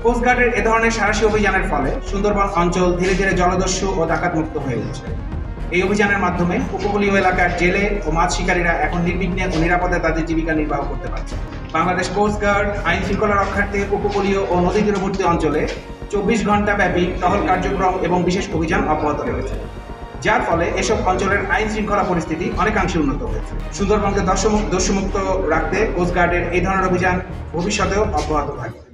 কোস্টগার্ডের এ ধরনের সাঁড়াশি অভিযানের ফলে সুন্দরবন অঞ্চল ধীরে ধীরে জলদস্যু ও ডাকাতমুক্ত হয়ে উঠছে। এই অভিযানের মাধ্যমে উপকূলীয় এলাকার জেলে ও মাছ শিকারীরা এখন নির্বিঘ্নে ও নিরাপদে তাদের জীবিকা নির্বাহ করতে পারছে। বাংলাদেশ কোস্টগার্ড আইন শৃঙ্খলা রক্ষার্থে উপকূলীয় ও নদী তীরবর্তী অঞ্চলে ২৪ ঘন্টা ব্যাপী টহল কার্যক্রম এবং বিশেষ অভিযান অব্যাহত রয়েছে, যার ফলে এসব অঞ্চলের আইন শৃঙ্খলা পরিস্থিতি অনেকাংশে উন্নত হয়েছে। সুন্দরবনকে দস্যুমুক্ত রাখতে কোস্টগার্ডের এই ধরনের অভিযান ভবিষ্যতেও অব্যাহত থাকবে।